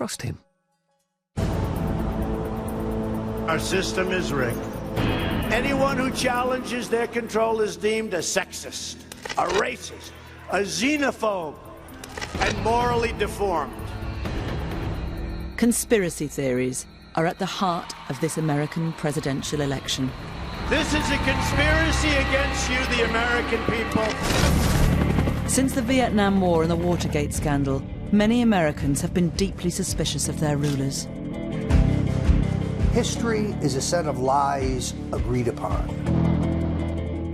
trust him. Our system is rigged. Anyone who challenges their control is deemed a sexist, a racist, a xenophobe, and morally deformed. Conspiracy theories are at the heart of this American presidential election. This is a conspiracy against you, the American people. Since the Vietnam War and the Watergate scandal, many Americans have been deeply suspicious of their rulers. History is a set of lies agreed upon.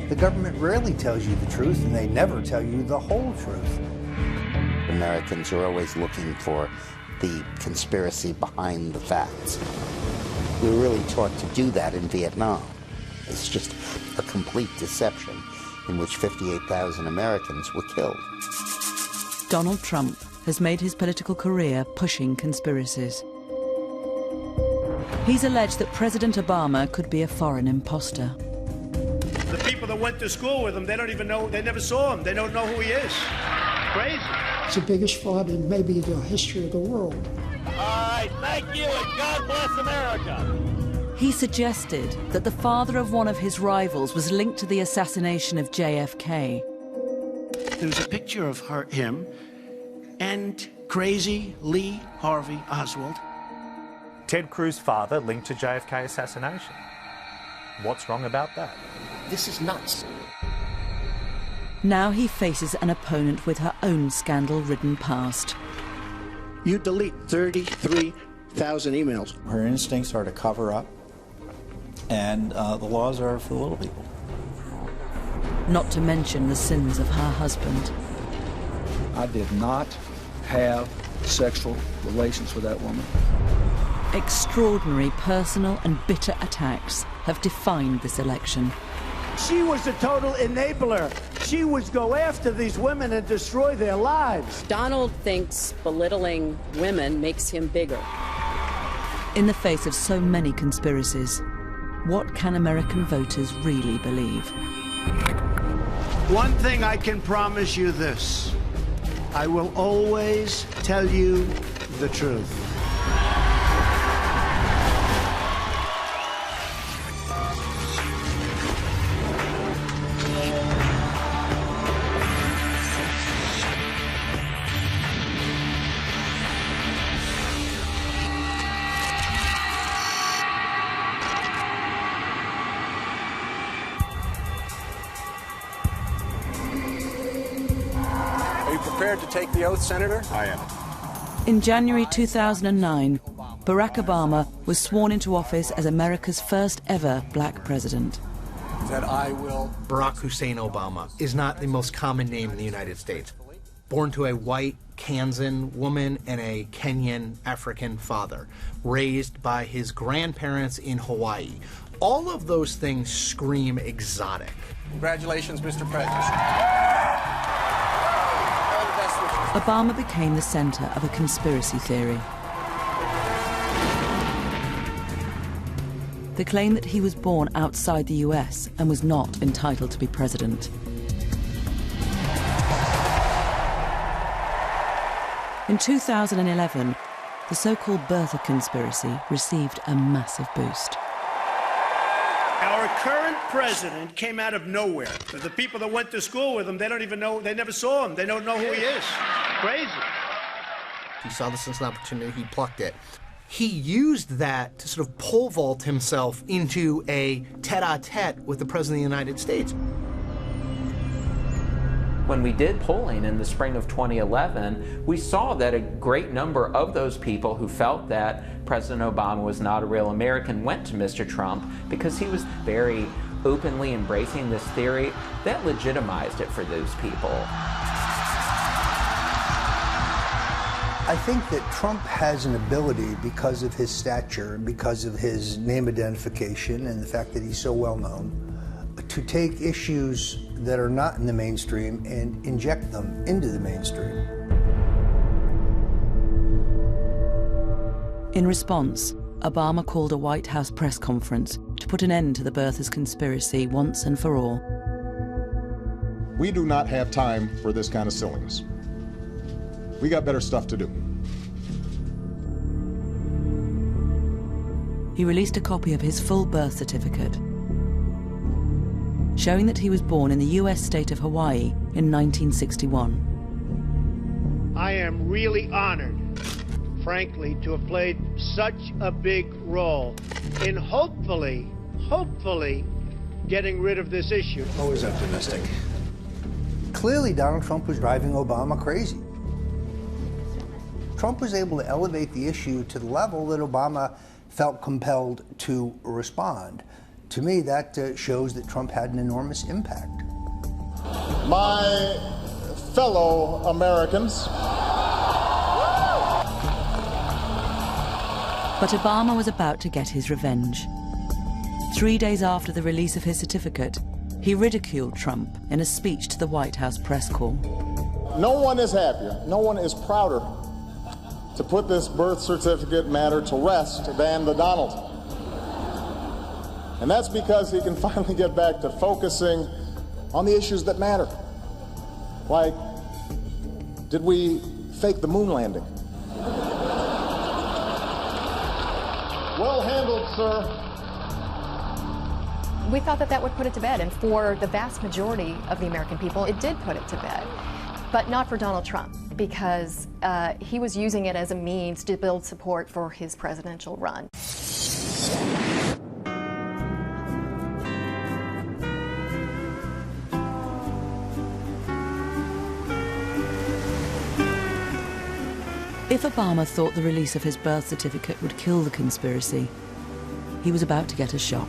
The government rarely tells you the truth, and they never tell you the whole truth. Americans are always looking for the conspiracy behind the facts. We were really taught to do that in Vietnam. It's just a complete deception in which 58,000 Americans were killed. Donald Trump has made his political career pushing conspiracies. He's alleged that President Obama could be a foreign imposter. The people that went to school with him, they don't even know, they never saw him. They don't know who he is. Crazy. It's the biggest fraud in maybe the history of the world. All right, thank you, and God bless America. He suggested that the father of one of his rivals was linked to the assassination of JFK. There's a picture of him and crazy Lee Harvey Oswald. Ted Cruz's father linked to JFK assassination. What's wrong about that? This is nuts. Now he faces an opponent with her own scandal-ridden past. You delete 33,000 emails. Her instincts are to cover up, and the laws are for the little people. Not to mention the sins of her husband. I did not have sexual relations with that woman. Extraordinary personal and bitter attacks have defined this election. She was a total enabler. She would go after these women and destroy their lives. Donald thinks belittling women makes him bigger. In the face of so many conspiracies, what can American voters really believe? One thing I can promise you this. I will always tell you the truth. Prepared to take the oath, Senator? I am. In January 2009, Barack Obama was sworn into office as America's first ever black president. That I will... Barack Hussein Obama is not the most common name in the United States. Born to a white Kansan woman and a Kenyan African father, raised by his grandparents in Hawaii. All of those things scream exotic. Congratulations, Mr. President. Obama became the center of a conspiracy theory. The claim that he was born outside the US and was not entitled to be president. In 2011, the so-called birther conspiracy received a massive boost. Our current president came out of nowhere. The people that went to school with him, they don't even know, they never saw him. They don't know who he is. Crazy. He saw this as an opportunity, he plucked it. He used that to sort of pole vault himself into a tete-a-tete with the President of the United States. When we did polling in the spring of 2011, we saw that a great number of those people who felt that President Obama was not a real American went to Mr. Trump because he was very openly embracing this theory that legitimized it for those people. I think that Trump has an ability, because of his stature and because of his name identification and the fact that he's so well known, to take issues that are not in the mainstream and inject them into the mainstream. In response, Obama called a White House press conference to put an end to the birthers conspiracy once and for all. We do not have time for this kind of silliness. We got better stuff to do. he released a copy of his full birth certificate, showing that he was born in the US state of Hawaii in 1961. I am really honored, frankly, to have played such a big role in hopefully getting rid of this issue. Always optimistic. Clearly, Donald Trump was driving Obama crazy. Trump was able to elevate the issue to the level that Obama felt compelled to respond. To me, that shows that Trump had an enormous impact. My fellow Americans. But Obama was about to get his revenge. 3 days after the release of his certificate, he ridiculed Trump in a speech to the White House press corps. No one is happier, no one is prouder to put this birth certificate matter to rest than the Donald. And that's because he can finally get back to focusing on the issues that matter. Like, did we fake the moon landing? Well handled, sir. We thought that that would put it to bed, and for the vast majority of the American people, it did put it to bed. But not for Donald Trump, because he was using it as a means to build support for his presidential run. If Obama thought the release of his birth certificate would kill the conspiracy, he was about to get a shock.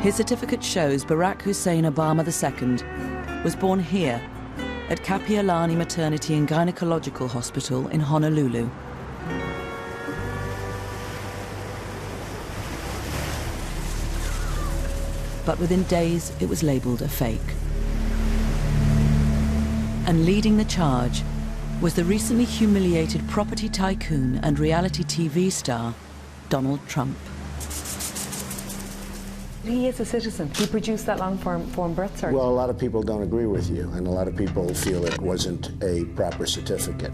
His certificate shows Barack Hussein Obama II was born here at Kapiolani Maternity and Gynecological Hospital in Honolulu. But within days, it was labelled a fake. And leading the charge was the recently humiliated property tycoon and reality TV star, Donald Trump. He is a citizen. He produced that long-form birth certificate. Well, a lot of people don't agree with you, and a lot of people feel it wasn't a proper certificate.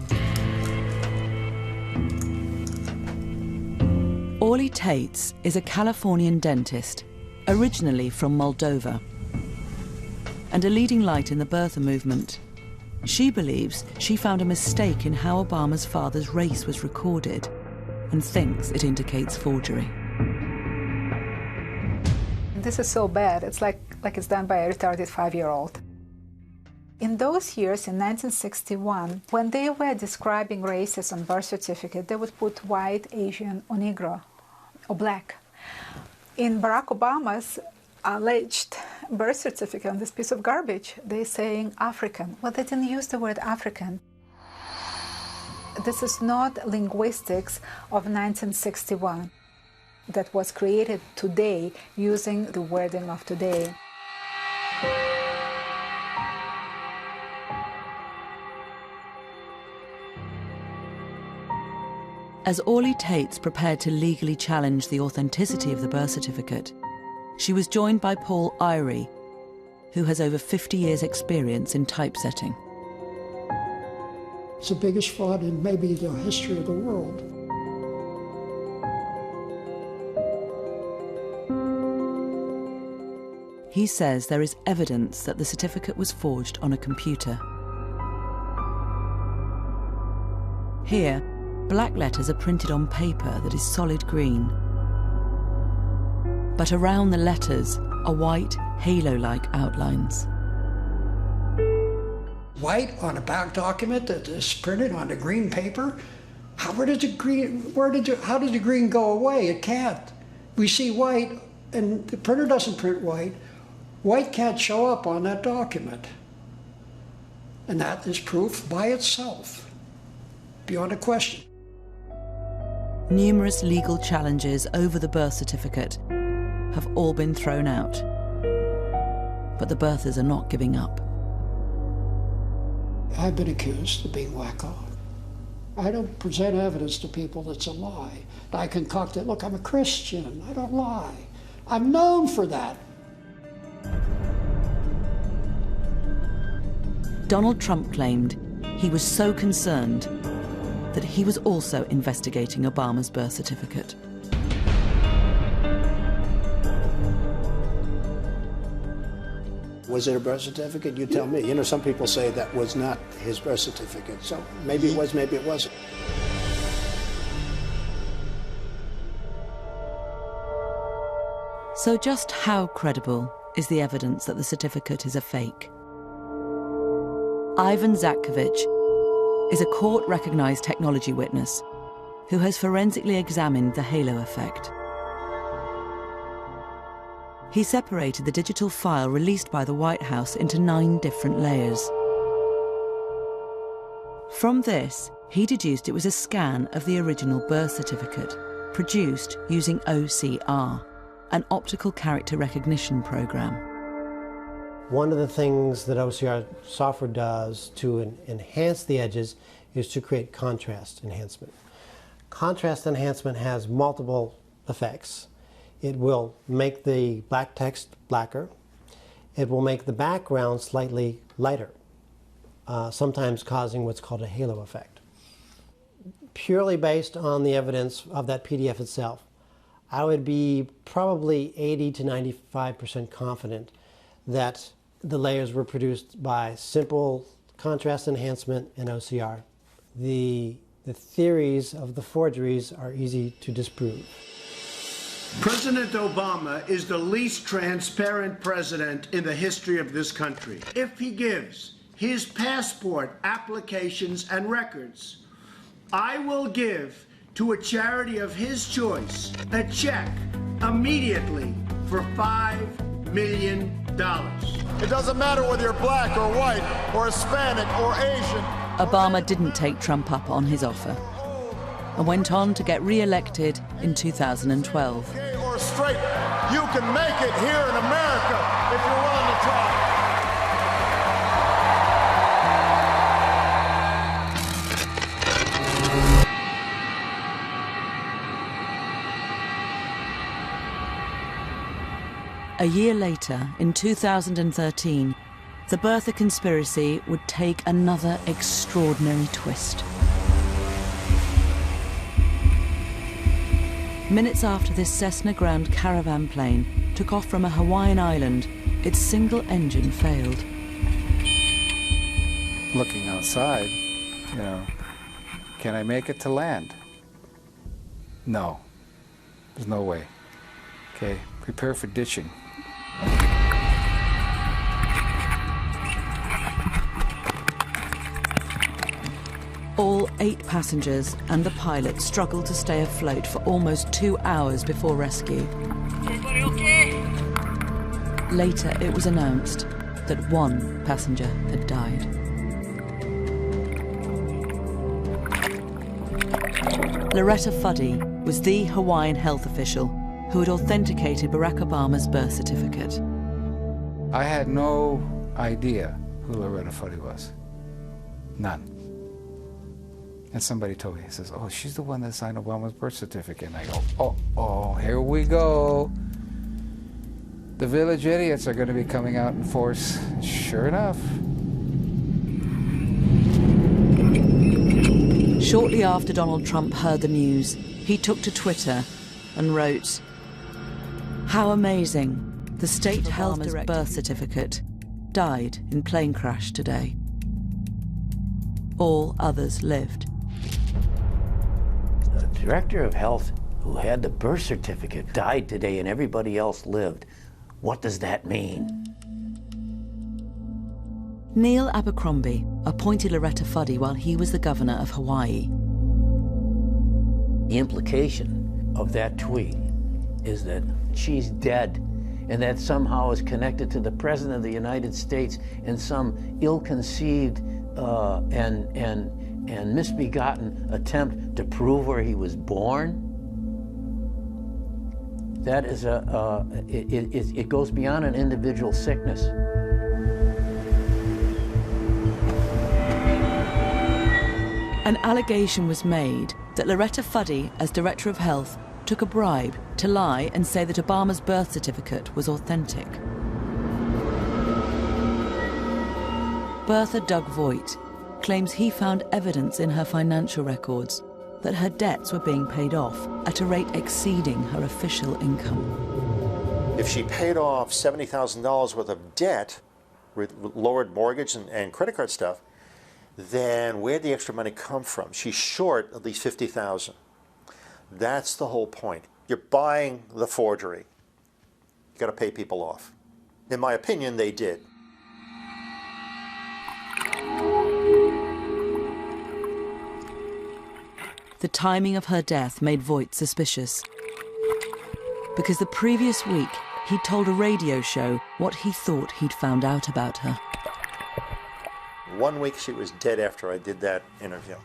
Orly Tates is a Californian dentist, originally from Moldova, and a leading light in the birther movement. She believes she found a mistake in how Obama's father's race was recorded and thinks it indicates forgery. This is so bad. It's like it's done by a retarded 5-year-old. In those years, in 1961, when they were describing races on birth certificate, they would put white, Asian, or Negro, or black. In Barack Obama's alleged birth certificate on this piece of garbage, they're saying African. Well, they didn't use the word African. This is not linguistics of 1961 that was created today using the wording of today. As Orly Tates prepared to legally challenge the authenticity of the birth certificate, she was joined by Paul Iry, who has over 50 years' experience in typesetting. It's the biggest fraud in maybe the history of the world. He says there is evidence that the certificate was forged on a computer. Here, black letters are printed on paper that is solid green. But around the letters are white, halo-like outlines. White on a back document that is printed on the green paper? How did the green go away? It can't. We see white, and the printer doesn't print white. White can't show up on that document. And that is proof by itself, beyond a question. Numerous legal challenges over the birth certificate have all been thrown out. But the birthers are not giving up. I've been accused of being wacko. I don't present evidence to people that's a lie. I concoct it. Look, I'm a Christian. I don't lie. I'm known for that. Donald Trump claimed he was so concerned that he was also investigating Obama's birth certificate. Was it a birth certificate? You tell me. You know, some people say that was not his birth certificate. So maybe it was, maybe it wasn't. So just how credible is the evidence that the certificate is a fake? Ivan Zatkovich is a court-recognised technology witness who has forensically examined the halo effect. He separated the digital file released by the White House into 9 different layers. From this, he deduced it was a scan of the original birth certificate, produced using OCR, an optical character recognition program. One of the things that OCR software does to enhance the edges is to create contrast enhancement. Contrast enhancement has multiple effects. It will make the black text blacker. It will make the background slightly lighter, sometimes causing what's called a halo effect. Purely based on the evidence of that PDF itself, I would be probably 80 to 95% confident that the layers were produced by simple contrast enhancement and OCR. The theories of the forgeries are easy to disprove. President Obama is the least transparent president in the history of this country. If he gives his passport applications and records, I will give to a charity of his choice a check immediately for $5 million. It doesn't matter whether you're black or white or Hispanic or Asian. Obama didn't take Trump up on his offer and went on to get re-elected in 2012. Gay or straight, you can make it here in America if you're willing to try. A year later, in 2013, the birther conspiracy would take another extraordinary twist. Minutes after this Cessna Ground caravan plane took off from a Hawaiian island, its single engine failed. Looking outside, you know, can I make it to land? No, there's no way. Okay, prepare for ditching. All 8 passengers and the pilot struggled to stay afloat for almost 2 hours before rescue. Everybody okay? Later, it was announced that 1 passenger had died. Loretta Fuddy was the Hawaiian health official who had authenticated Barack Obama's birth certificate. I had no idea who Loretta Fuddy was. None. And somebody told me, he says, oh, she's the one that signed Obama's birth certificate. And I go, oh, here we go. The village idiots are going to be coming out in force. Sure enough. Shortly after Donald Trump heard the news, he took to Twitter and wrote, "How amazing. The state health director's birth certificate died in plane crash today. All others lived." The director of health who had the birth certificate died today and everybody else lived. What does that mean? Neil Abercrombie appointed Loretta Fuddy while he was the governor of Hawaii. The implication of that tweet is that she's dead and that somehow is connected to the President of the United States in some ill-conceived and misbegotten attempt to prove where he was born. That is it goes beyond an individual sickness. An allegation was made that Loretta Fuddy, as Director of Health, took a bribe to lie and say that Obama's birth certificate was authentic. Bertha Doug Voigt claims he found evidence in her financial records that her debts were being paid off at a rate exceeding her official income. If she paid off $70,000 worth of debt with lowered mortgage and credit card stuff, then where'd the extra money come from? She's short at least $50,000. That's the whole point. You're buying the forgery. You got to pay people off. In my opinion, they did. The timing of her death made Voigt suspicious, because the previous week he'd told a radio show what he thought he'd found out about her. 1 week she was dead after I did that interview.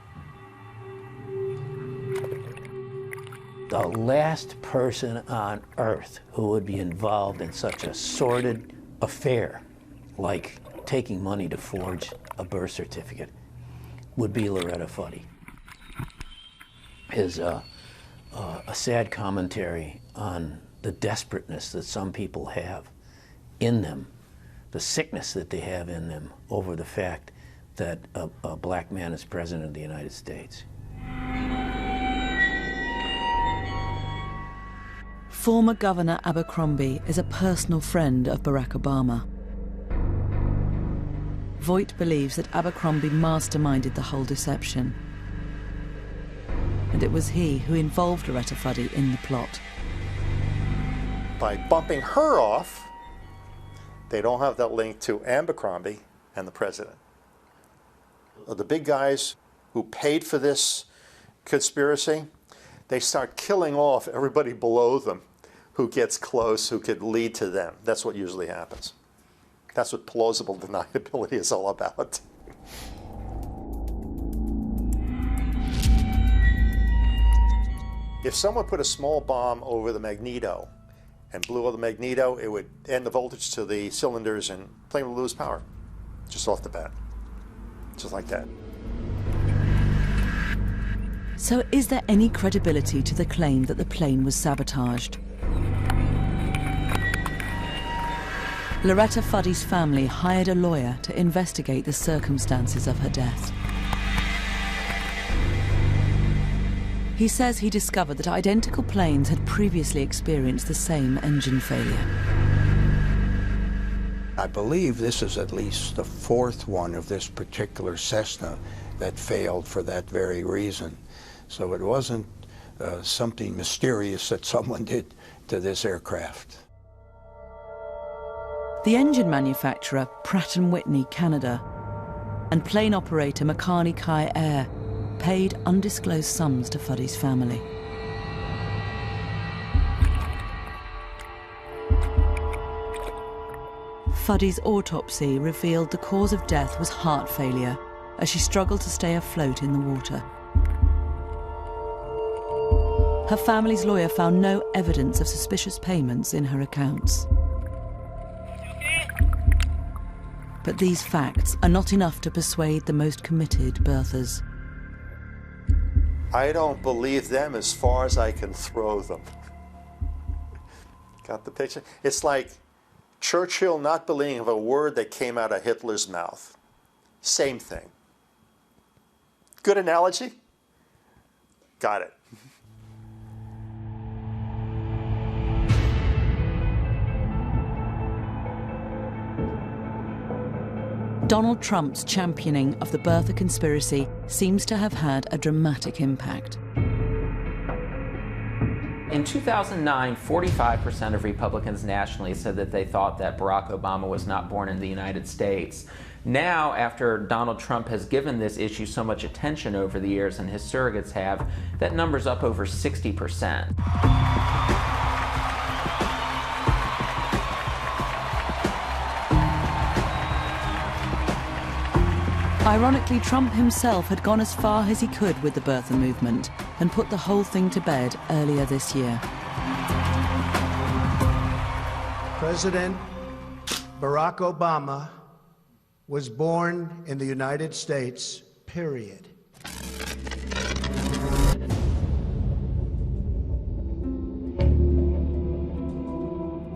The last person on earth who would be involved in such a sordid affair, like taking money to forge a birth certificate, would be Loretta Fuddy. Is a sad commentary on the desperateness that some people have in them, the sickness that they have in them over the fact that a black man is president of the United States. Former Governor Abercrombie is a personal friend of Barack Obama. Voigt believes that Abercrombie masterminded the whole deception, and it was he who involved Loretta Fuddy in the plot. By bumping her off, they don't have that link to Abercrombie and the president. The big guys who paid for this conspiracy, they start killing off everybody below them who gets close, who could lead to them. That's what usually happens. That's what plausible deniability is all about. If someone put a small bomb over the magneto and blew up the magneto, it would end the voltage to the cylinders and the plane would lose power, just off the bat. Just like that. So is there any credibility to the claim that the plane was sabotaged? Loretta Fuddy's family hired a lawyer to investigate the circumstances of her death. He says he discovered that identical planes had previously experienced the same engine failure. I believe this is at least the fourth one of this particular Cessna that failed for that very reason. So it wasn't something mysterious that someone did to this aircraft. The engine manufacturer, Pratt & Whitney, Canada, and plane operator Makani Kai Air paid undisclosed sums to Fuddy's family. Fuddy's autopsy revealed the cause of death was heart failure, as she struggled to stay afloat in the water. Her family's lawyer found no evidence of suspicious payments in her accounts. But these facts are not enough to persuade the most committed birthers. I don't believe them as far as I can throw them. Got the picture? It's like Churchill not believing of a word that came out of Hitler's mouth. Same thing. Good analogy? Got it. Donald Trump's championing of the birther conspiracy seems to have had a dramatic impact. In 2009, 45% of Republicans nationally said that they thought that Barack Obama was not born in the United States. Now, after Donald Trump has given this issue so much attention over the years, and his surrogates have, that number's up over 60%. Ironically, Trump himself had gone as far as he could with the birther movement and put the whole thing to bed earlier this year. President Barack Obama was born in the United States, period.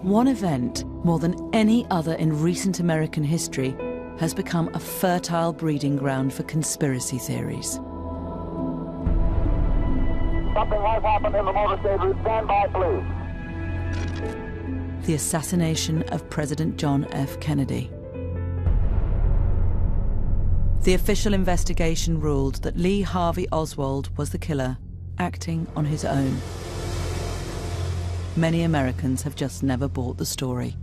One event, more than any other in recent American history, has become a fertile breeding ground for conspiracy theories. Something has happened in the motorcade route. Stand by, please. The assassination of President John F. Kennedy. The official investigation ruled that Lee Harvey Oswald was the killer, acting on his own. Many Americans have just never bought the story.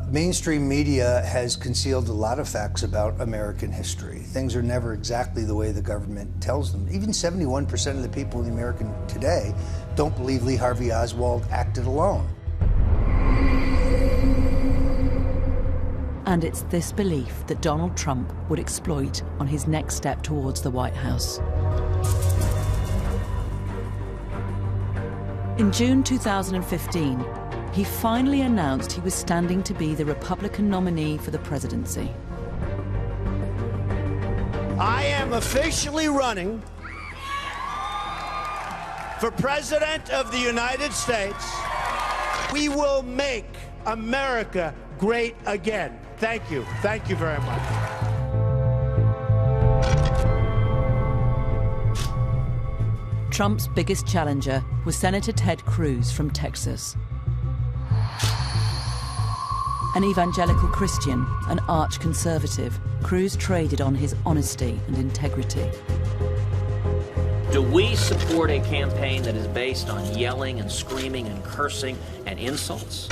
Mainstream media has concealed a lot of facts about American history. Things are never exactly the way the government tells them. Even 71% of the people in America today don't believe Lee Harvey Oswald acted alone. And it's this belief that Donald Trump would exploit on his next step towards the White House. In June 2015, he finally announced he was standing to be the Republican nominee for the presidency. I am officially running for President of the United States. We will make America great again. Thank you. Thank you very much. Trump's biggest challenger was Senator Ted Cruz from Texas. An evangelical Christian, an arch-conservative, Cruz traded on his honesty and integrity. Do we support a campaign that is based on yelling and screaming and cursing and insults?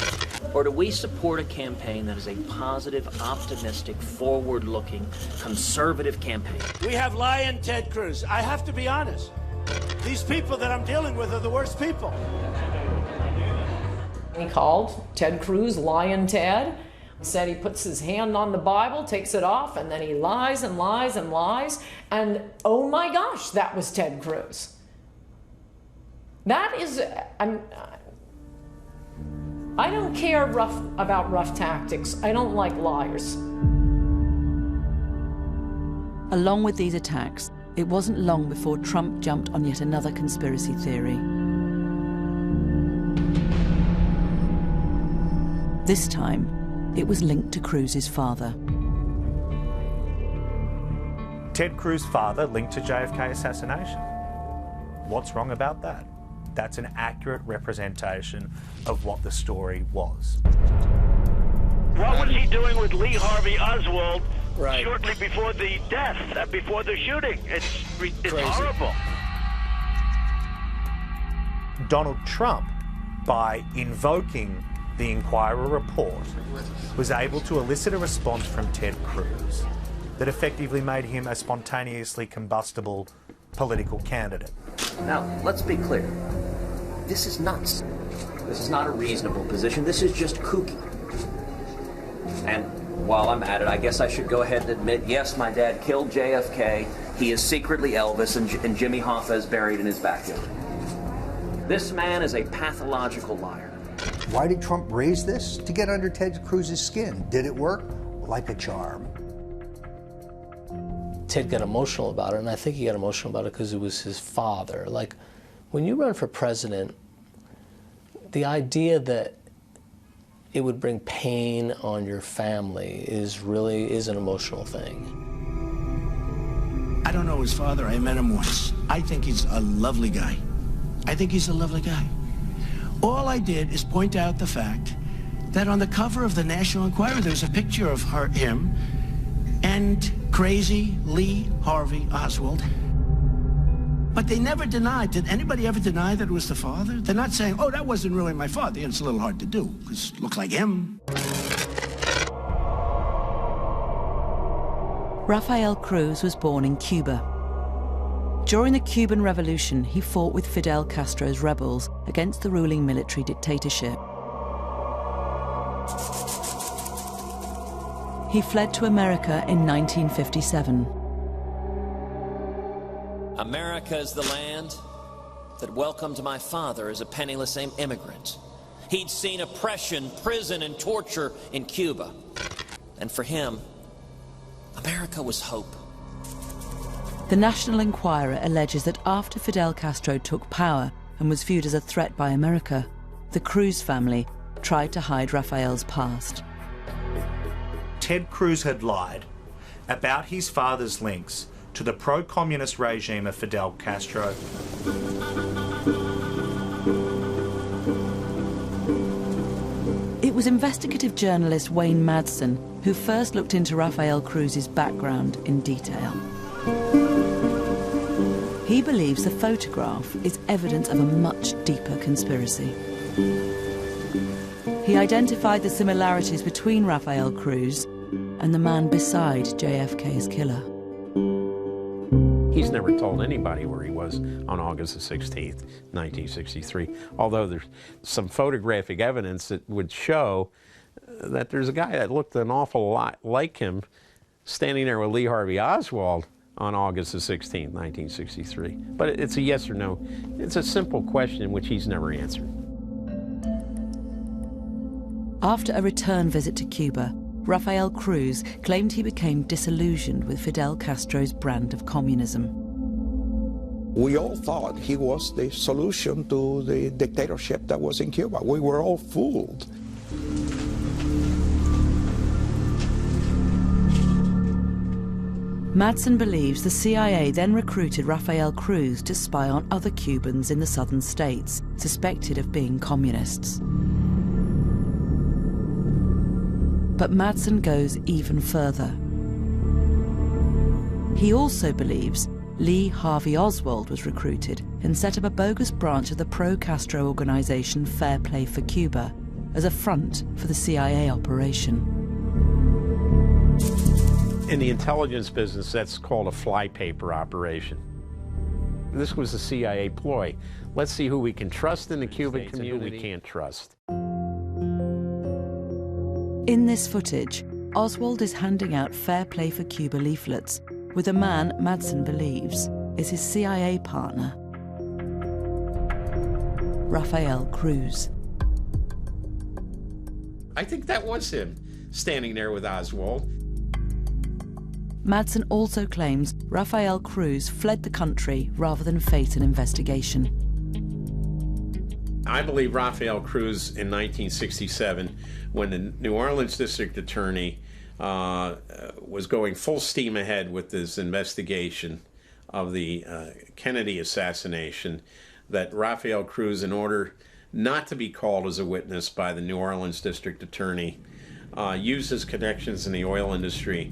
Or do we support a campaign that is a positive, optimistic, forward-looking, conservative campaign? We have lying Ted Cruz. I have to be honest. These people that I'm dealing with are the worst people. He called Ted Cruz Lion Ted, said he puts his hand on the Bible, takes it off, and then he lies and lies and lies. And oh my gosh, that was Ted Cruz. That is, I don't care about rough tactics. I don't like liars. Along with these attacks, it wasn't long before Trump jumped on yet another conspiracy theory. This time, it was linked to Cruz's father. Ted Cruz's father linked to JFK assassination. What's wrong about that? That's an accurate representation of what the story was. What was he doing with Lee Harvey Oswald shortly before the death, before the shooting? It's horrible. Donald Trump, by invoking the Inquirer report, was able to elicit a response from Ted Cruz that effectively made him a spontaneously combustible political candidate. Now, let's be clear. This is nuts. This is not a reasonable position. This is just kooky. And while I'm at it, I guess I should go ahead and admit, yes, my dad killed JFK. He is secretly Elvis, and Jimmy Hoffa is buried in his backyard. This man is a pathological liar. Why did Trump raise this? To get under Ted Cruz's skin. Did it work? Like a charm. Ted got emotional about it, and I think he got emotional about it because it was his father. Like, when you run for president, the idea that it would bring pain on your family is an emotional thing. I don't know his father. I met him once. I think he's a lovely guy. All I did is point out the fact that on the cover of the National Enquirer, there's a picture of him and crazy Lee Harvey Oswald. But they never denied. Did anybody ever deny that it was the father? They're not saying, oh, that wasn't really my father. It's a little hard to do, because it looks like him. Rafael Cruz was born in Cuba. During the Cuban Revolution, he fought with Fidel Castro's rebels against the ruling military dictatorship. He fled to America in 1957. America is the land that welcomed my father as a penniless immigrant. He'd seen oppression, prison, and torture in Cuba. And for him, America was hope. The National Enquirer alleges that after Fidel Castro took power and was viewed as a threat by America, the Cruz family tried to hide Rafael's past. Ted Cruz had lied about his father's links to the pro-communist regime of Fidel Castro. It was investigative journalist Wayne Madsen who first looked into Rafael Cruz's background in detail. He believes the photograph is evidence of a much deeper conspiracy. He identified the similarities between Rafael Cruz and the man beside JFK's killer. He's never told anybody where he was on August the 16th, 1963, although there's some photographic evidence that would show that there's a guy that looked an awful lot like him standing there with Lee Harvey Oswald on August the 16th, 1963. But it's a yes or no. It's a simple question which he's never answered. After a return visit to Cuba, Rafael Cruz claimed he became disillusioned with Fidel Castro's brand of communism. We all thought he was the solution to the dictatorship that was in Cuba. We were all fooled. Madsen believes the CIA then recruited Rafael Cruz to spy on other Cubans in the southern states, suspected of being communists. But Madsen goes even further. He also believes Lee Harvey Oswald was recruited and set up a bogus branch of the pro-Castro organization Fair Play for Cuba as a front for the CIA operation. In the intelligence business, that's called a flypaper operation. This was a CIA ploy. Let's see who we can trust in the Cuban community and who we can't trust. In this footage, Oswald is handing out Fair Play for Cuba leaflets with a man Madsen believes is his CIA partner, Rafael Cruz. I think that was him, standing there with Oswald. Madsen also claims Rafael Cruz fled the country rather than face an investigation. I believe Rafael Cruz in 1967, when the New Orleans district attorney was going full steam ahead with this investigation of the Kennedy assassination, that Rafael Cruz, in order not to be called as a witness by the New Orleans district attorney, used his connections in the oil industry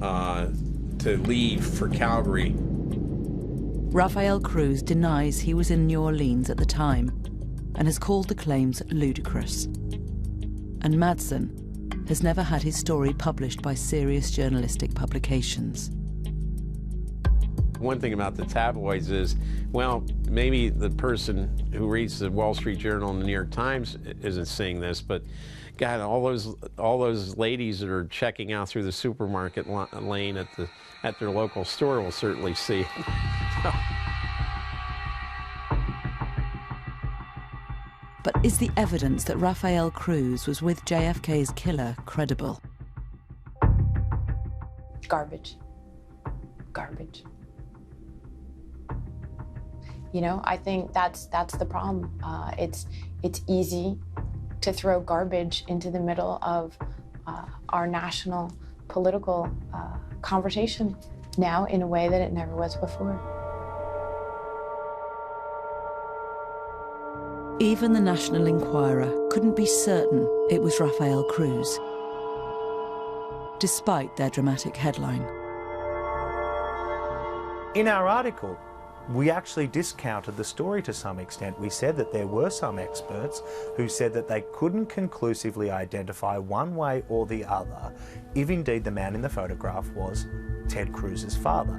to leave for Calgary. Rafael Cruz denies he was in New Orleans at the time and has called the claims ludicrous. And Madsen has never had his story published by serious journalistic publications. One thing about the tabloids is, well, maybe the person who reads the Wall Street Journal and the New York Times isn't seeing this, but God, all those ladies that are checking out through the supermarket lane at their local store will certainly see it. But is the evidence that Rafael Cruz was with JFK's killer credible? Garbage. Garbage. You know, I think that's the problem. It's easy to throw garbage into the middle of our national political conversation now in a way that it never was before. Even the National Enquirer couldn't be certain it was Rafael Cruz, despite their dramatic headline. In our article, we actually discounted the story to some extent. We said that there were some experts who said that they couldn't conclusively identify one way or the other if indeed the man in the photograph was Ted Cruz's father.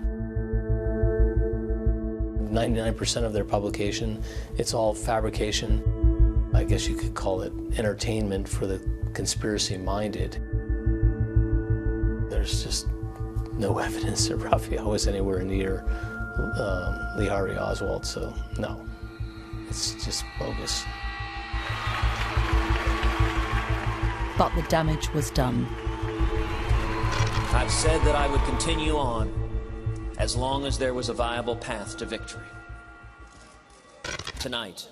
99% of their publication, it's all fabrication. I guess you could call it entertainment for the conspiracy-minded. There's just no evidence that Rafael was anywhere near Lee Harvey Oswald, so no, it's just bogus. But the damage was done. I've said that I would continue on as long as there was a viable path to victory. Tonight,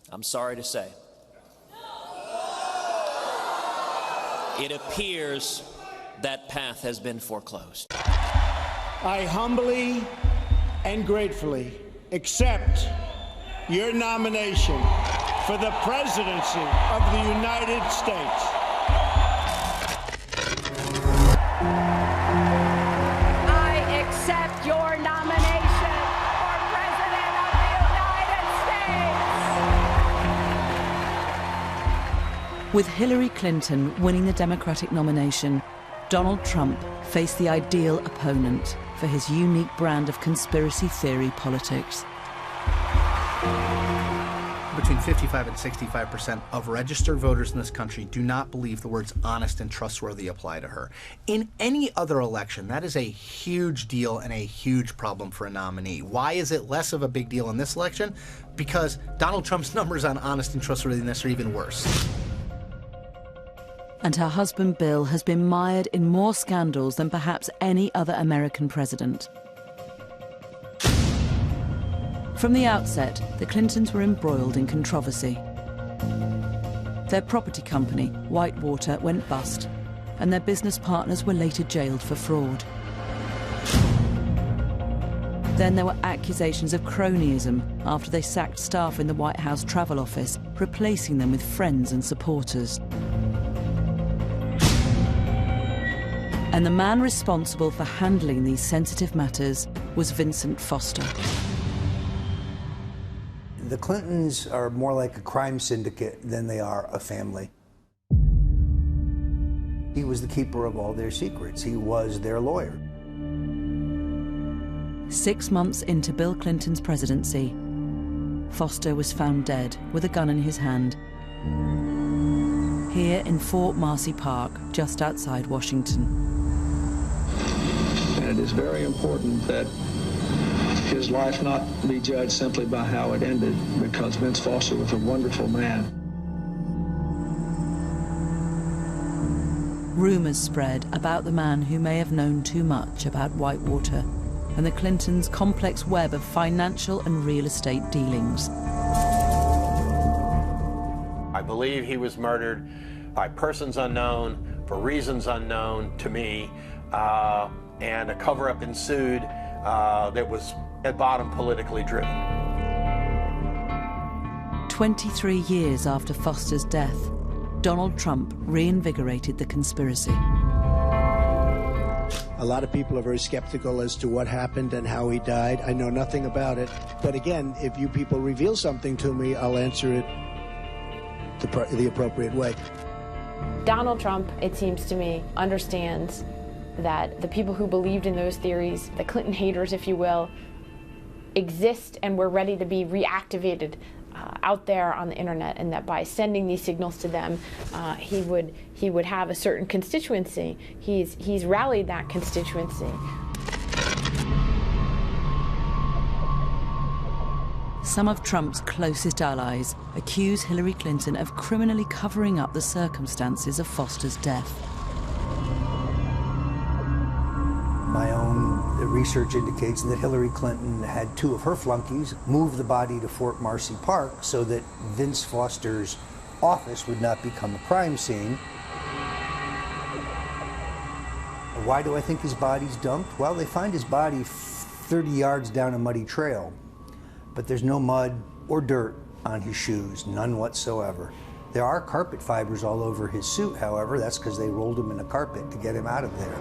I'm sorry to say, it appears that path has been foreclosed. I humbly and gratefully accept your nomination for the presidency of the United States. I accept your nomination for President of the United States. With Hillary Clinton winning the Democratic nomination, Donald Trump faced the ideal opponent for his unique brand of conspiracy theory politics. Between 55 and 65% of registered voters in this country do not believe the words honest and trustworthy apply to her. In any other election, that is a huge deal and a huge problem for a nominee. Why is it less of a big deal in this election? Because Donald Trump's numbers on honest and trustworthiness are even worse. And her husband Bill has been mired in more scandals than perhaps any other American president. From the outset, the Clintons were embroiled in controversy. Their property company, Whitewater, went bust, and their business partners were later jailed for fraud. Then there were accusations of cronyism after they sacked staff in the White House Travel Office, replacing them with friends and supporters. And the man responsible for handling these sensitive matters was Vincent Foster. The Clintons are more like a crime syndicate than they are a family. He was the keeper of all their secrets. He was their lawyer. 6 months into Bill Clinton's presidency, Foster was found dead with a gun in his hand, here in Fort Marcy Park, just outside Washington. And it is very important that his life not be judged simply by how it ended, because Vince Foster was a wonderful man. Rumors spread about the man who may have known too much about Whitewater and the Clintons' complex web of financial and real estate dealings. I believe he was murdered by persons unknown, for reasons unknown to me, and a cover-up ensued that was at bottom politically driven. 23 years after Foster's death, Donald Trump reinvigorated the conspiracy. A lot of people are very skeptical as to what happened and how he died. I know nothing about it. But again, if you people reveal something to me, I'll answer it the appropriate way. Donald Trump, it seems to me, understands that the people who believed in those theories, the Clinton haters, if you will, exist and were ready to be reactivated out there on the internet, and that by sending these signals to them, he would have a certain constituency. He's rallied that constituency. Some of Trump's closest allies accuse Hillary Clinton of criminally covering up the circumstances of Foster's death. My own research indicates that Hillary Clinton had 2 of her flunkies move the body to Fort Marcy Park so that Vince Foster's office would not become a crime scene. Why do I think his body's dumped? Well, they find his body 30 yards down a muddy trail, but there's no mud or dirt on his shoes, none whatsoever. There are carpet fibers all over his suit, however. That's because they rolled him in a carpet to get him out of there.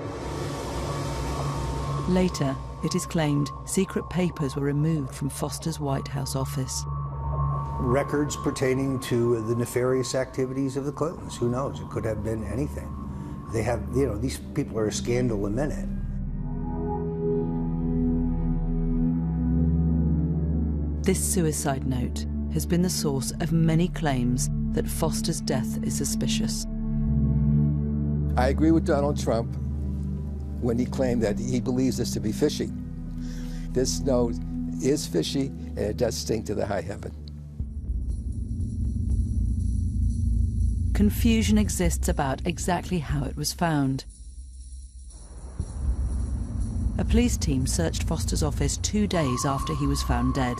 Later, it is claimed secret papers were removed from Foster's White House office. Records pertaining to the nefarious activities of the Clintons. Who knows? It could have been anything. They have, you know, these people are a scandal a minute. This suicide note has been the source of many claims that Foster's death is suspicious. I agree with Donald Trump when he claimed that he believes this to be fishy. This note is fishy, and it does stink to the high heaven. Confusion exists about exactly how it was found. A police team searched Foster's office 2 days after he was found dead.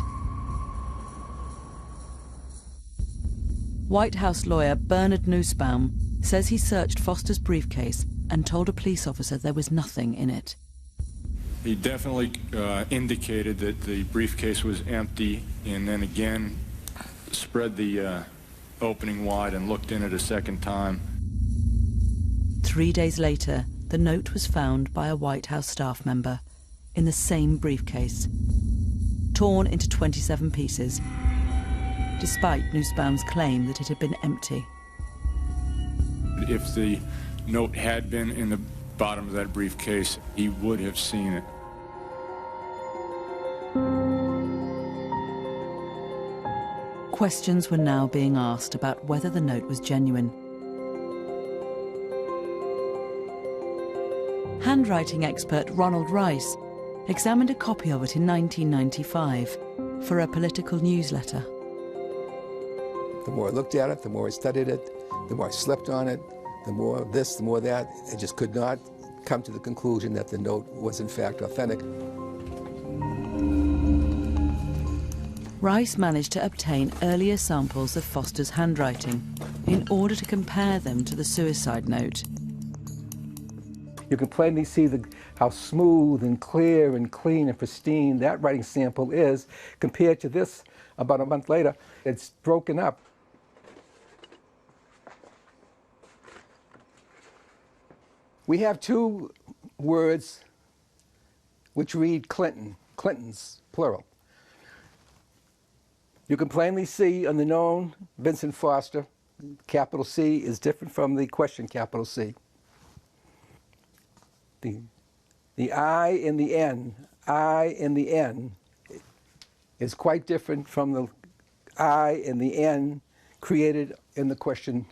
White House lawyer Bernard Nussbaum says he searched Foster's briefcase and told a police officer there was nothing in it. He definitely indicated that the briefcase was empty, and then again spread the opening wide and looked in it a second time. 3 days later, the note was found by a White House staff member in the same briefcase, torn into 27 pieces, despite Nussbaum's claim that it had been empty. If the note had been in the bottom of that briefcase, he would have seen it. Questions were now being asked about whether the note was genuine. Handwriting expert Ronald Rice examined a copy of it in 1995 for a political newsletter. The more I looked at it, the more I studied it, the more I slept on it, the more this, the more that. I just could not come to the conclusion that the note was in fact authentic. Rice managed to obtain earlier samples of Foster's handwriting in order to compare them to the suicide note. You can plainly see how smooth and clear and clean and pristine that writing sample is compared to this about a month later. It's broken up. We have two words which read Clinton, Clintons, plural. You can plainly see on the known Vincent Foster, capital C is different from the question capital C. The I in the N is quite different from the I in the N created in the question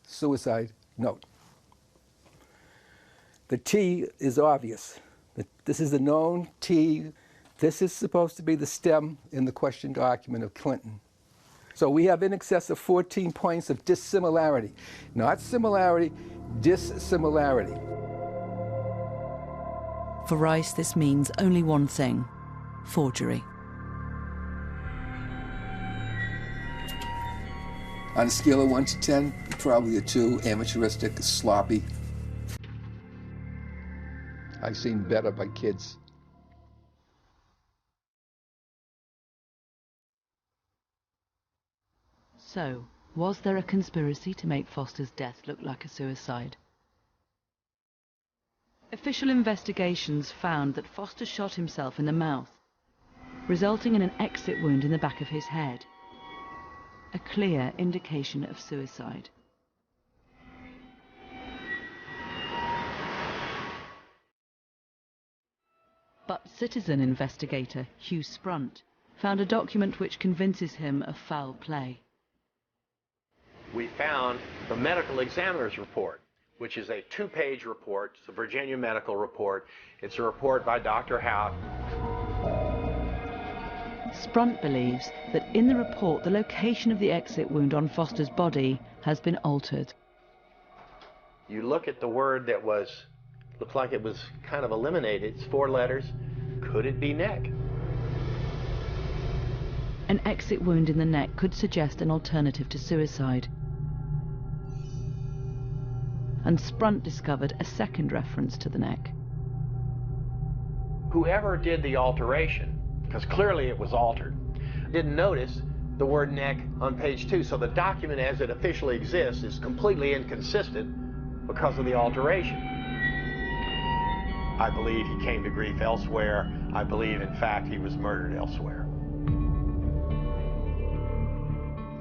suicide note. The T is obvious. This is the known T. This is supposed to be the stem in the question document of Clinton. So we have in excess of 14 points of dissimilarity. Not similarity, dissimilarity. For Rice, this means only one thing: forgery. On a scale of 1 to 10, probably a 2, amateuristic, sloppy. I've seen better by kids. So, was there a conspiracy to make Foster's death look like a suicide? Official investigations found that Foster shot himself in the mouth, resulting in an exit wound in the back of his head. A clear indication of suicide. But citizen investigator Hugh Sprunt found a document which convinces him of foul play. We found the medical examiner's report, which is a 2-page report. It's a Virginia medical report. It's a report by Dr. Howe. Sprunt believes that in the report the location of the exit wound on Foster's body has been altered. You look at the word that looked like it was kind of eliminated. It's 4 letters. Could it be neck? An exit wound in the neck could suggest an alternative to suicide. And Sprunt discovered a second reference to the neck. Whoever did the alteration, because clearly it was altered, didn't notice the word neck on page 2, so the document as it officially exists is completely inconsistent because of the alteration. I believe he came to grief elsewhere. I believe, in fact, he was murdered elsewhere.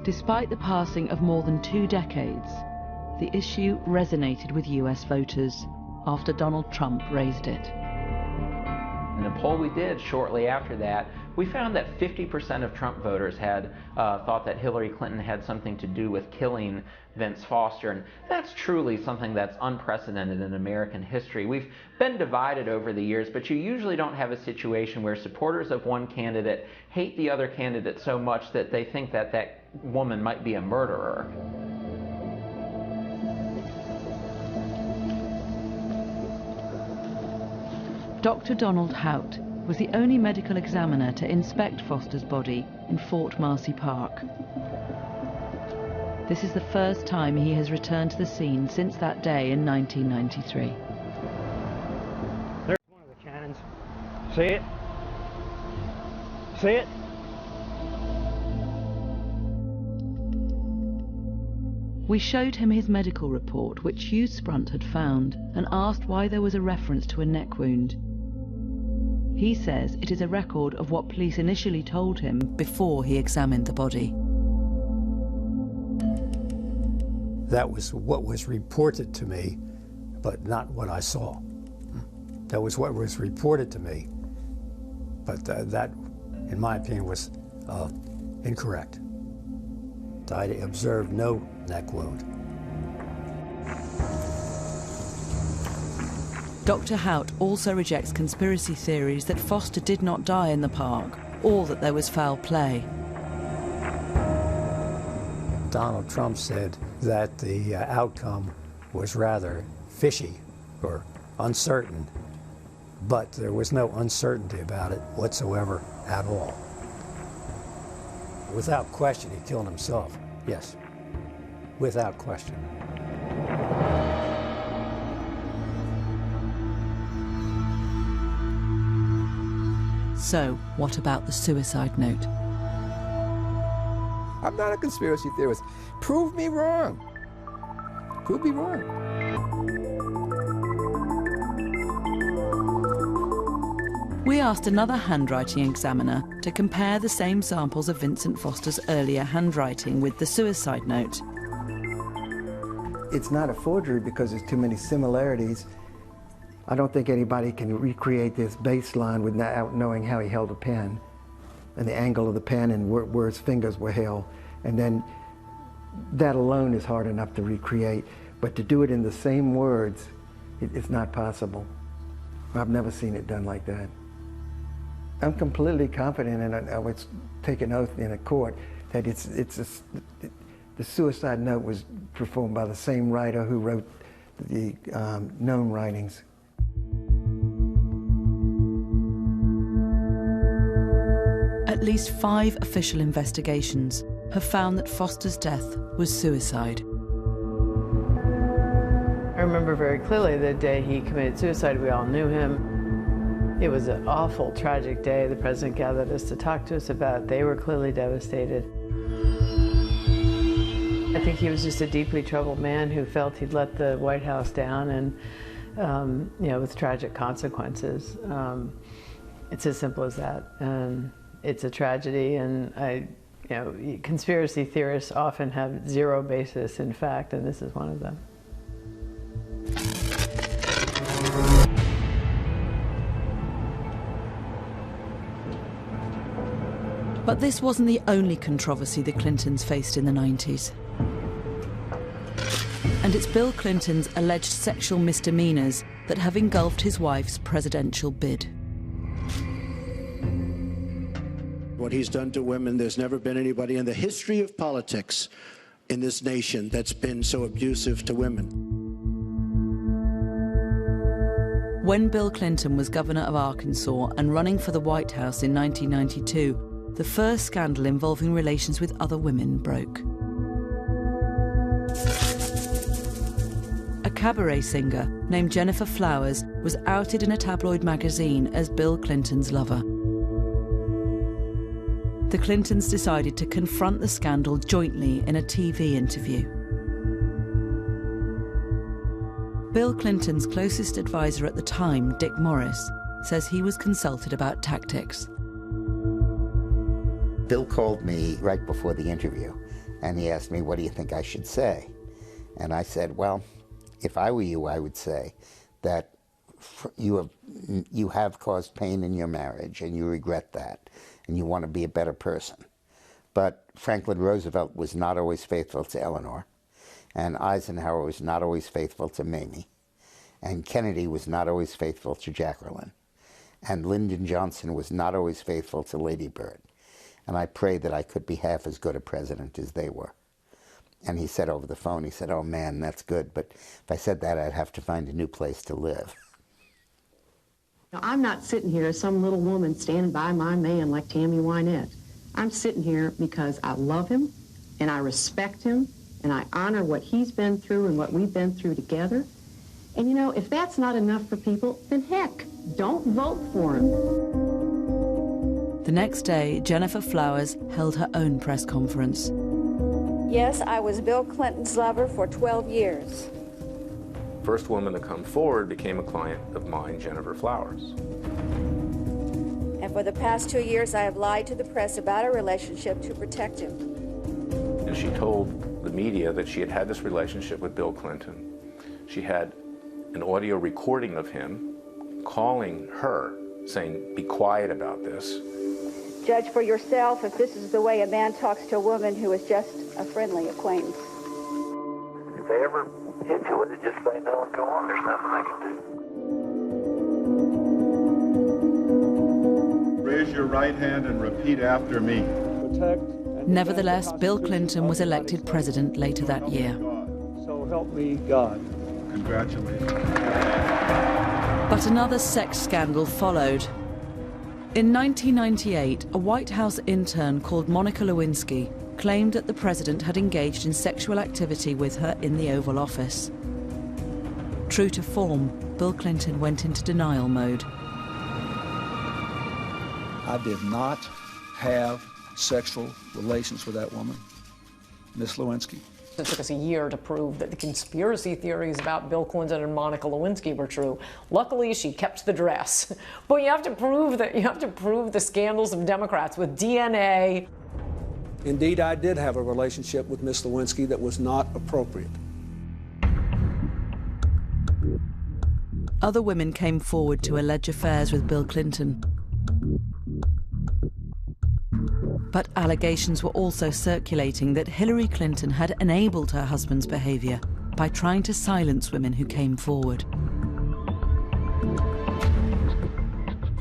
Despite the passing of more than 2 decades, the issue resonated with US voters after Donald Trump raised it. In a poll we did shortly after that, we found that 50% of Trump voters had thought that Hillary Clinton had something to do with killing Vince Foster, and that's truly something that's unprecedented in American history. We've been divided over the years, but you usually don't have a situation where supporters of one candidate hate the other candidate so much that they think that that woman might be a murderer. Dr. Donald Hout was the only medical examiner to inspect Foster's body in Fort Marcy Park. This is the first time he has returned to the scene since that day in 1993. There's one of the cannons. See it? See it? We showed him his medical report, which Hugh Sprunt had found, and asked why there was a reference to a neck wound. He says it is a record of what police initially told him before he examined the body. That was what was reported to me, but not what I saw. That was what was reported to me, but that, in my opinion, was incorrect. I observed no neck wound. Dr. Hout also rejects conspiracy theories that Foster did not die in the park, or that there was foul play. Donald Trump said that the outcome was rather fishy or uncertain, but there was no uncertainty about it whatsoever at all. Without question, he killed himself. Yes, without question. So, what about the suicide note? I'm not a conspiracy theorist. Prove me wrong. Prove me wrong. We asked another handwriting examiner to compare the same samples of Vincent Foster's earlier handwriting with the suicide note. It's not a forgery because there's too many similarities. I don't think anybody can recreate this baseline without knowing how he held a pen and the angle of the pen and where his fingers were held. And then that alone is hard enough to recreate. But to do it in the same words, it's not possible. I've never seen it done like that. I'm completely confident, and I would take an oath in a court, that the suicide note was performed by the same writer who wrote the known writings. At least 5 official investigations have found that Foster's death was suicide. I remember very clearly the day he committed suicide. We all knew him. It was an awful, tragic day. The president gathered us to talk to us about it. They were clearly devastated. I think he was just a deeply troubled man who felt he'd let the White House down, and with tragic consequences. It's as simple as that. And it's a tragedy, and conspiracy theorists often have zero basis in fact, and this is one of them. But this wasn't the only controversy the Clintons faced in the 90s. And it's Bill Clinton's alleged sexual misdemeanors that have engulfed his wife's presidential bid. What he's done to women, there's never been anybody in the history of politics in this nation that's been so abusive to women. When Bill Clinton was governor of Arkansas and running for the White House in 1992, the first scandal involving relations with other women broke. A cabaret singer named Jennifer Flowers was outed in a tabloid magazine as Bill Clinton's lover. The Clintons decided to confront the scandal jointly in a TV interview. Bill Clinton's closest advisor at the time, Dick Morris, says he was consulted about tactics. Bill called me right before the interview, and he asked me, what do you think I should say? And I said, well, if I were you, I would say that you have caused pain in your marriage, and you regret that, and you want to be a better person. But Franklin Roosevelt was not always faithful to Eleanor, and Eisenhower was not always faithful to Mamie, and Kennedy was not always faithful to Jacqueline, and Lyndon Johnson was not always faithful to Lady Bird. And I prayed that I could be half as good a president as they were. And he said over the phone, he said, oh man, that's good, but if I said that, I'd have to find a new place to live. Now, I'm not sitting here as some little woman standing by my man like Tammy Wynette. I'm sitting here because I love him, and I respect him, and I honor what he's been through and what we've been through together. And you know, if that's not enough for people, then heck, don't vote for him. The next day, Jennifer Flowers held her own press conference. Yes, I was Bill Clinton's lover for 12 years. First woman to come forward became a client of mine, Jennifer Flowers. And for the past 2 years, I have lied to the press about our relationship to protect him. And she told the media that she had had this relationship with Bill Clinton. She had an audio recording of him calling her, saying, "Be quiet about this." Judge for yourself if this is the way a man talks to a woman who is just a friendly acquaintance. If they ever hit you with it, just say no and go on. There's nothing I can do. Raise your right hand and repeat after me. Protect. Nevertheless, Bill Clinton was elected president later that year. So help me God. Congratulations. But another sex scandal followed. In 1998, a White House intern called Monica Lewinsky claimed that the president had engaged in sexual activity with her in the Oval Office. True to form, Bill Clinton went into denial mode. I did not have sexual relations with that woman, Miss Lewinsky. It took us a year to prove that the conspiracy theories about Bill Clinton and Monica Lewinsky were true. Luckily, she kept the dress. But you have to prove the scandals of Democrats with DNA. Indeed, I did have a relationship with Miss Lewinsky that was not appropriate. Other women came forward to allege affairs with Bill Clinton. But allegations were also circulating that Hillary Clinton had enabled her husband's behavior by trying to silence women who came forward.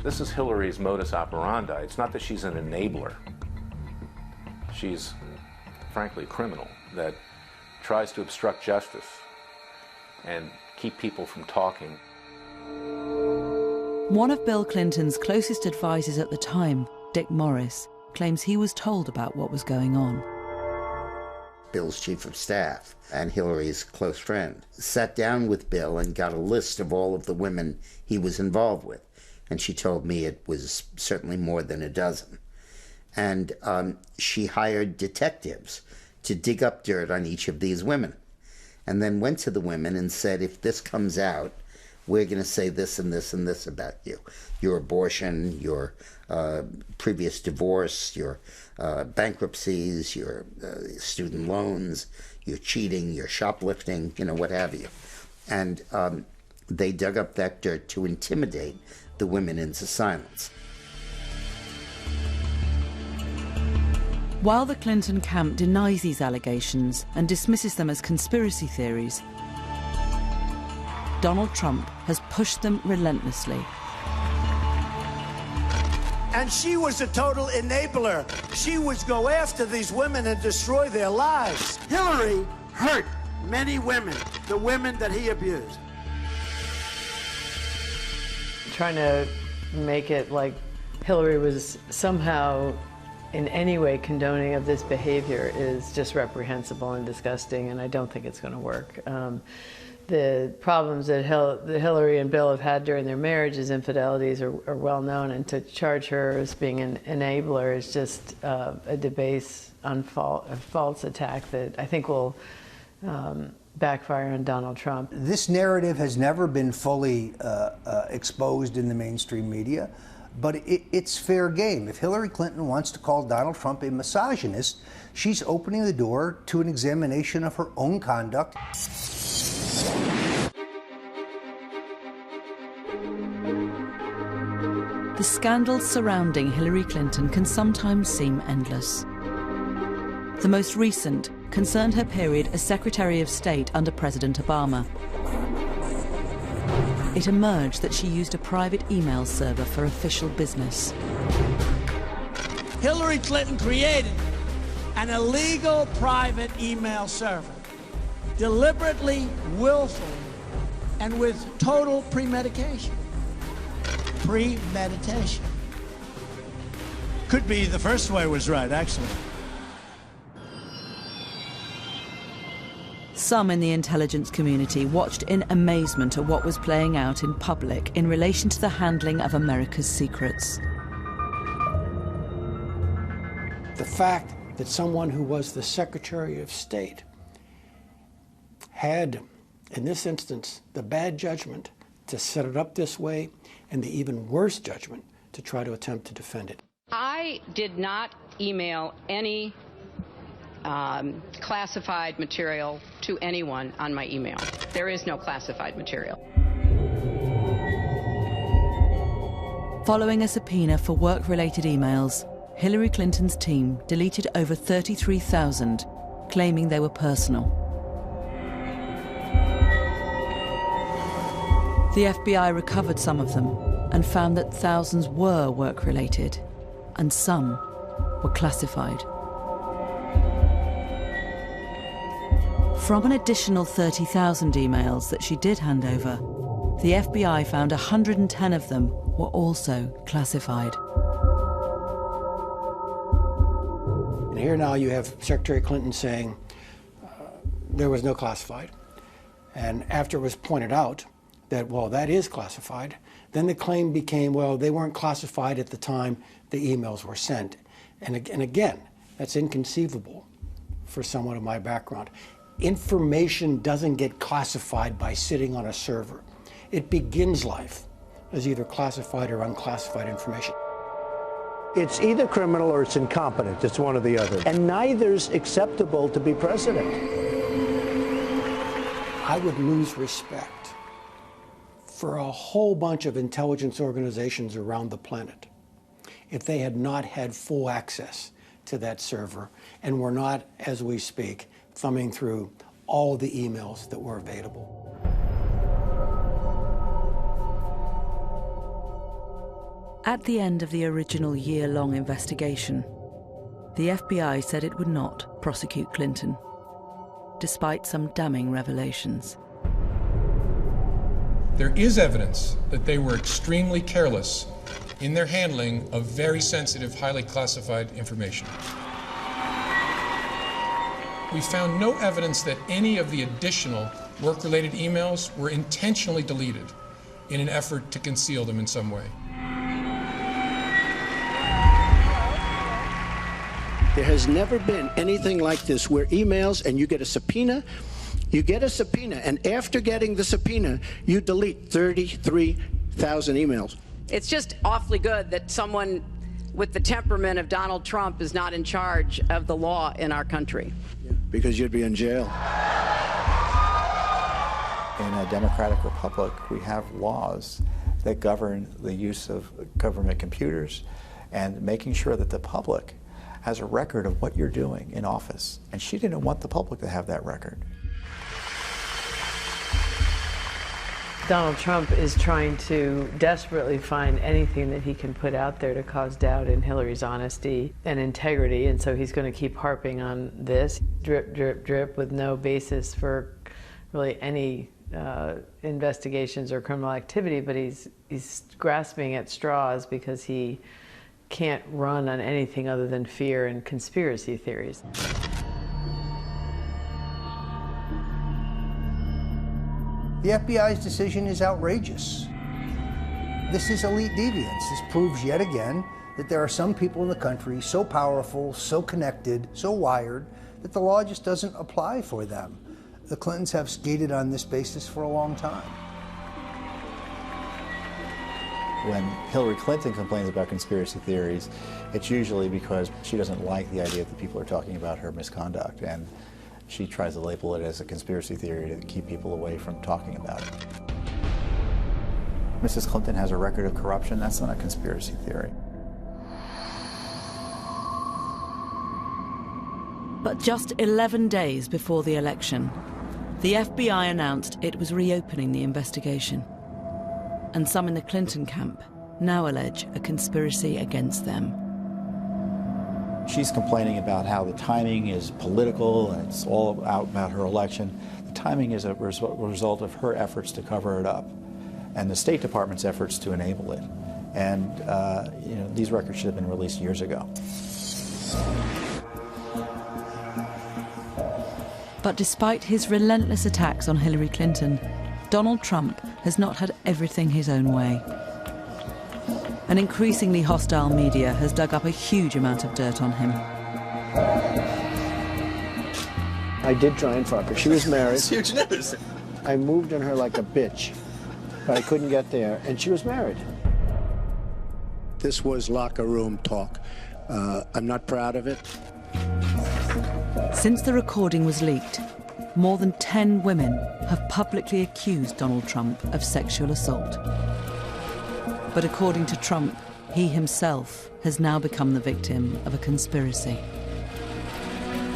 This is Hillary's modus operandi. It's not that she's an enabler. She's, frankly, a criminal that tries to obstruct justice and keep people from talking. One of Bill Clinton's closest advisors at the time, Dick Morris, claims he was told about what was going on. Bill's chief of staff and Hillary's close friend sat down with Bill and got a list of all of the women he was involved with. And she told me it was certainly more than a dozen. And she hired detectives to dig up dirt on each of these women, and then went to the women and said, if this comes out, we're going to say this and this and this about you. Your abortion, your previous divorce, your bankruptcies, your student loans, your cheating, your shoplifting, what have you. And they dug up that dirt to intimidate the women into silence. While the Clinton camp denies these allegations and dismisses them as conspiracy theories, Donald Trump has pushed them relentlessly. And she was a total enabler. She would go after these women and destroy their lives. Hillary hurt many women, the women that he abused. Trying to make it like Hillary was somehow in any way condoning of this behavior is just reprehensible and disgusting, and I don't think it's going to work. The problems that Hillary and Bill have had during their marriage's infidelities are well known, and to charge her as being an enabler is just a debased, a false attack that I think will backfire on Donald Trump. This narrative has never been fully exposed in the mainstream media, but it's fair game. If Hillary Clinton wants to call Donald Trump a misogynist, she's opening the door to an examination of her own conduct. The scandals surrounding Hillary Clinton can sometimes seem endless. The most recent concerned her period as Secretary of State under President Obama. It emerged that she used a private email server for official business. Hillary Clinton created an illegal private email server, deliberately, willfully, and with total premeditation. Premeditation. Could be the first way was right, actually. Some in the intelligence community watched in amazement at what was playing out in public in relation to the handling of America's secrets. The fact that someone who was the Secretary of State had, in this instance, the bad judgment to set it up this way and the even worse judgment to try to attempt to defend it. I did not email any classified material to anyone on my email. There is no classified material. Following a subpoena for work-related emails, Hillary Clinton's team deleted over 33,000, claiming they were personal. The FBI recovered some of them and found that thousands were work-related, and some were classified. From an additional 30,000 emails that she did hand over, the FBI found 110 of them were also classified. And here now you have Secretary Clinton saying there was no classified. And after it was pointed out that, well, that is classified, then the claim became, well, they weren't classified at the time the emails were sent. And again, that's inconceivable for someone of my background. Information doesn't get classified by sitting on a server. It begins life as either classified or unclassified information. It's either criminal or it's incompetent. It's one or the other. And neither's acceptable to be president. I would lose respect for a whole bunch of intelligence organizations around the planet if they had not had full access to that server and were not, as we speak, thumbing through all the emails that were available. At the end of the original year-long investigation, the FBI said it would not prosecute Clinton, despite some damning revelations. There is evidence that they were extremely careless in their handling of very sensitive, highly classified information. We found no evidence that any of the additional work-related emails were intentionally deleted in an effort to conceal them in some way. There has never been anything like this where emails and you get a subpoena, and after getting the subpoena, you delete 33,000 emails. It's just awfully good that someone with the temperament of Donald Trump is not in charge of the law in our country. Because you'd be in jail. In a democratic republic, we have laws that govern the use of government computers and making sure that the public has a record of what you're doing in office. And she didn't want the public to have that record. Donald Trump is trying to desperately find anything that he can put out there to cause doubt in Hillary's honesty and integrity, and so he's going to keep harping on this, drip, drip, drip, with no basis for really any investigations or criminal activity, but he's grasping at straws because he can't run on anything other than fear and conspiracy theories. The FBI's decision is outrageous. This is elite deviance. This proves yet again that there are some people in the country so powerful, so connected, so wired, that the law just doesn't apply for them. The Clintons have skated on this basis for a long time. When Hillary Clinton complains about conspiracy theories, it's usually because she doesn't like the idea that people are talking about her misconduct, and she tries to label it as a conspiracy theory to keep people away from talking about it. Mrs. Clinton has a record of corruption. That's not a conspiracy theory. But just 11 days before the election, the FBI announced it was reopening the investigation. And some in the Clinton camp now allege a conspiracy against them. She's complaining about how the timing is political and it's all about her election. The timing is a result of her efforts to cover it up and the State Department's efforts to enable it. And these records should have been released years ago. But despite his relentless attacks on Hillary Clinton, Donald Trump has not had everything his own way. An increasingly hostile media has dug up a huge amount of dirt on him. I did try and fuck her. She was married. It's huge news. I moved on her like a bitch, but I couldn't get there, and she was married. This was locker room talk. I'm not proud of it. Since the recording was leaked, more than 10 women have publicly accused Donald Trump of sexual assault. But according to Trump, he himself has now become the victim of a conspiracy.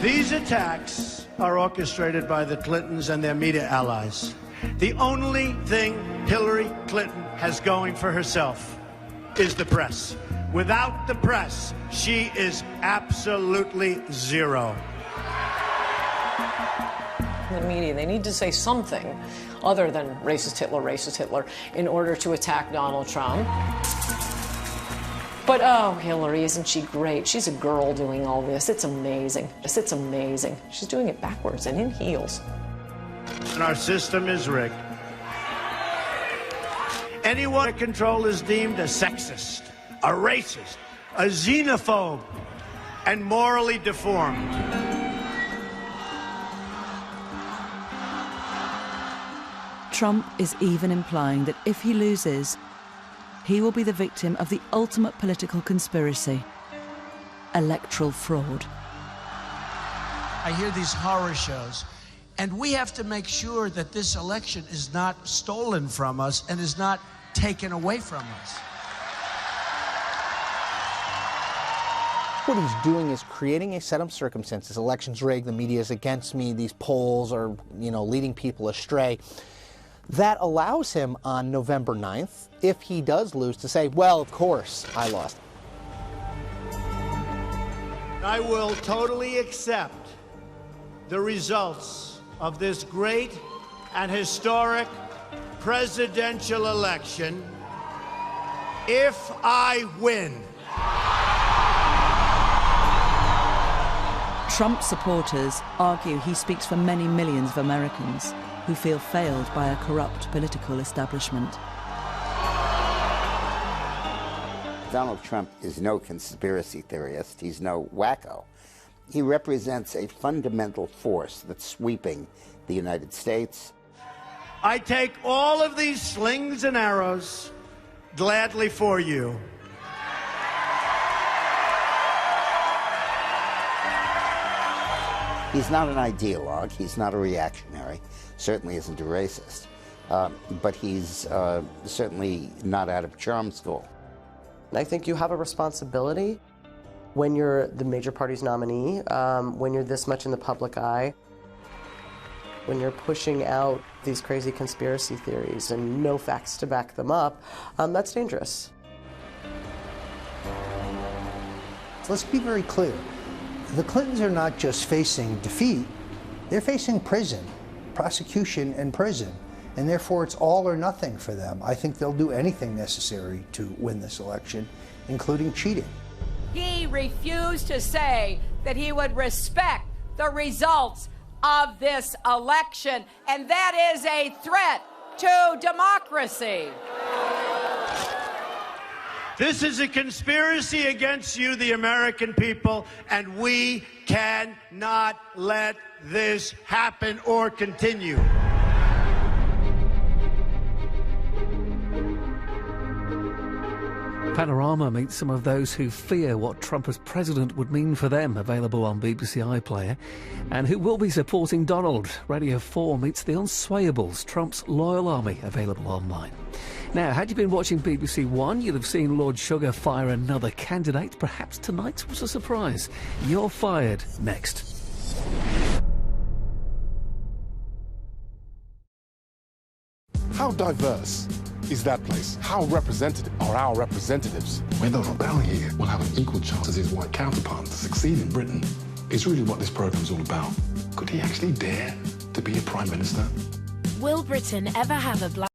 These attacks are orchestrated by the Clintons and their media allies. The only thing Hillary Clinton has going for herself is the press. Without the press, she is absolutely zero. The media, they need to say something other than racist Hitler, in order to attack Donald Trump. But, oh, Hillary, isn't she great? She's a girl doing all this. It's amazing. It's amazing. She's doing it backwards and in heels. And our system is rigged. Anyone in control is deemed a sexist, a racist, a xenophobe, and morally deformed. Trump is even implying that if he loses, he will be the victim of the ultimate political conspiracy, electoral fraud. I hear these horror shows, and we have to make sure that this election is not stolen from us and is not taken away from us. What he's doing is creating a set of circumstances. Elections rigged, the media is against me, these polls are, leading people astray. That allows him on November 9th, if he does lose, to say, well, of course, I lost. I will totally accept the results of this great and historic presidential election if I win. Trump supporters argue he speaks for many millions of Americans who feel failed by a corrupt political establishment. Donald Trump is no conspiracy theorist. He's no wacko. He represents a fundamental force that's sweeping the United States. I take all of these slings and arrows gladly for you. He's not an ideologue. He's not a reactionary. Certainly isn't a racist. But he's certainly not out of charm school. I think you have a responsibility when you're the major party's nominee, when you're this much in the public eye, when you're pushing out these crazy conspiracy theories and no facts to back them up, that's dangerous. Let's be very clear. The Clintons are not just facing defeat, they're facing prison, prosecution and prison. And therefore, it's all or nothing for them. I think they'll do anything necessary to win this election, including cheating. He refused to say that he would respect the results of this election, and that is a threat to democracy. This is a conspiracy against you, the American people, and we cannot let this happen or continue. Panorama meets some of those who fear what Trump as president would mean for them, available on BBC iPlayer, and who will be supporting Donald. Radio 4 meets the Unswayables, Trump's loyal army, available online. Now, had you been watching BBC One, you'd have seen Lord Sugar fire another candidate. Perhaps tonight was a surprise. You're fired next. How diverse is that place? How representative are our representatives? Whether or not here will have an equal chance as his white counterpart to succeed in Britain is really what this programme's all about. Could he actually dare to be a Prime Minister? Will Britain ever have a black